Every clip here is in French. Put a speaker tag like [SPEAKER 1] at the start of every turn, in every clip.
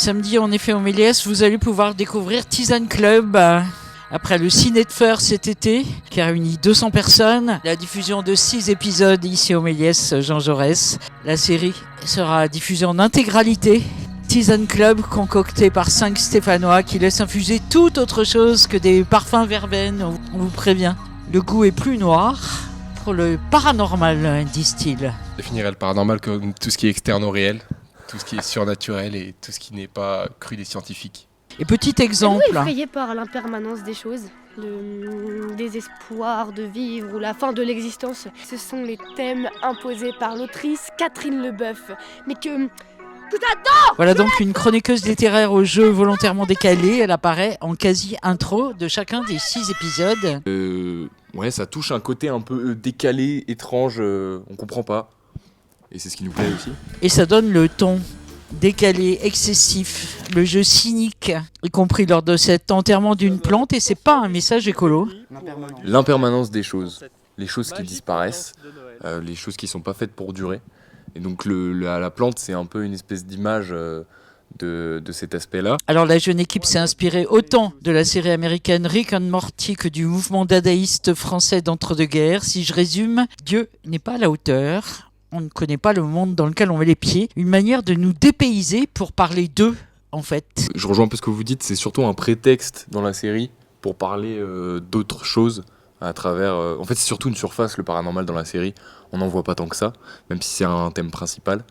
[SPEAKER 1] Samedi, en effet, au Méliès, vous allez pouvoir découvrir Tisane Club. Après le Ciné de Feur cet été, qui a réuni 200 personnes, la diffusion de 6 épisodes ici au Méliès Jean Jaurès. La série sera diffusée en intégralité. Tisane Club concocté par 5 Stéphanois qui laissent infuser tout autre chose que des parfums verveines, on vous prévient. Le goût est plus noir pour le paranormal, disent-ils.
[SPEAKER 2] Je définirais le paranormal comme tout ce qui est externe au réel, tout ce qui est surnaturel et tout ce qui n'est pas cru des scientifiques.
[SPEAKER 1] Et petit exemple.
[SPEAKER 3] Êtes-vous effrayé par l'impermanence des choses, le désespoir de vivre ou la fin de l'existence? Ce sont les thèmes imposés par l'autrice Catherine Leboeuf. Mais que...
[SPEAKER 1] Voilà donc une chroniqueuse littéraire au jeu volontairement décalé. Elle apparaît en quasi-intro de chacun des 6 épisodes.
[SPEAKER 4] Ouais, ça touche un côté un peu décalé, étrange, on comprend pas. Et c'est ce qui nous plaît aussi.
[SPEAKER 1] Et ça donne le ton décalé, excessif, le jeu cynique, y compris lors de cet enterrement d'une plante. Et c'est pas un message écolo.
[SPEAKER 4] L'impermanence des choses, les choses qui disparaissent, les choses qui sont pas faites pour durer. Et donc la plante, c'est un peu une espèce d'image de cet aspect-là.
[SPEAKER 1] Alors la jeune équipe s'est inspirée autant de la série américaine Rick and Morty que du mouvement dadaïste français d'entre-deux-guerres. Si je résume, Dieu n'est pas à la hauteur, on ne connaît pas le monde dans lequel on met les pieds. Une manière de nous dépayser pour parler d'eux, en fait.
[SPEAKER 4] Je rejoins un peu ce que vous dites, c'est surtout un prétexte dans la série pour parler d'autres choses à travers... En fait, c'est surtout une surface, le paranormal dans la série. On n'en voit pas tant que ça, même si c'est un thème principal.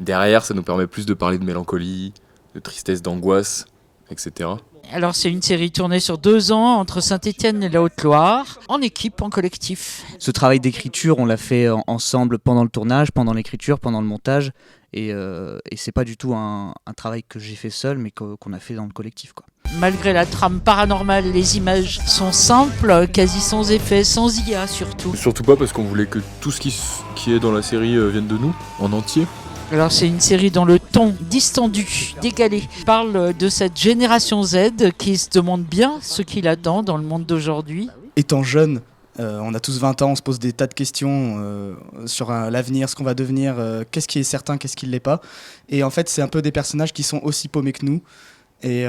[SPEAKER 4] Derrière, ça nous permet plus de parler de mélancolie, de tristesse, d'angoisse, etc.
[SPEAKER 1] Alors c'est une série tournée sur 2 ans entre Saint-Étienne et la Haute-Loire, en équipe, en collectif.
[SPEAKER 5] Ce travail d'écriture, on l'a fait ensemble pendant le tournage, pendant l'écriture, pendant le montage. Et c'est pas du tout un travail que j'ai fait seul, mais qu'on a fait dans le collectif, quoi.
[SPEAKER 1] Malgré la trame paranormale, les images sont simples, quasi sans effet, sans IA surtout.
[SPEAKER 4] Surtout pas parce qu'on voulait que tout ce qui est dans la série vienne de nous, en entier.
[SPEAKER 1] Alors c'est une série dont le ton distendu, décalé, parle de cette génération Z qui se demande bien ce qu'il attend dans le monde d'aujourd'hui.
[SPEAKER 6] Étant jeune, on a tous 20 ans, on se pose des tas de questions sur l'avenir, ce qu'on va devenir, qu'est-ce qui est certain, qu'est-ce qui ne l'est pas. Et en fait, c'est un peu des personnages qui sont aussi paumés que nous. Et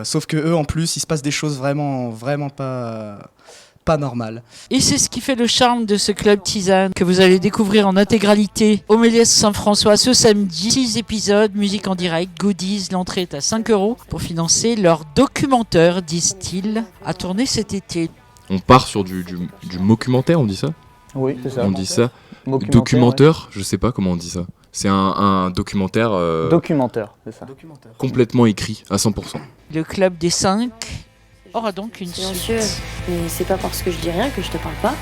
[SPEAKER 6] sauf que eux, en plus, il se passe des choses vraiment pas normales.
[SPEAKER 1] Et c'est ce qui fait le charme de ce club Tisane que vous allez découvrir en intégralité au Méliès Saint-François ce samedi. 6 épisodes, musique en direct, goodies, l'entrée est à 5 € pour financer leur documentaire, disent-ils, à tourner cet été.
[SPEAKER 4] On part sur du mockumentaire, on dit ça ?
[SPEAKER 7] Oui, c'est ça.
[SPEAKER 4] On dit ça.
[SPEAKER 7] Documentaire,
[SPEAKER 4] Je sais pas comment on dit ça. C'est un documentaire
[SPEAKER 7] Documentaire, c'est ça.
[SPEAKER 4] complètement écrit à 100%.
[SPEAKER 1] Le club des 5 aura donc une
[SPEAKER 8] Silencieux,
[SPEAKER 1] suite.
[SPEAKER 8] mais c'est pas parce que je dis rien que je te parle pas.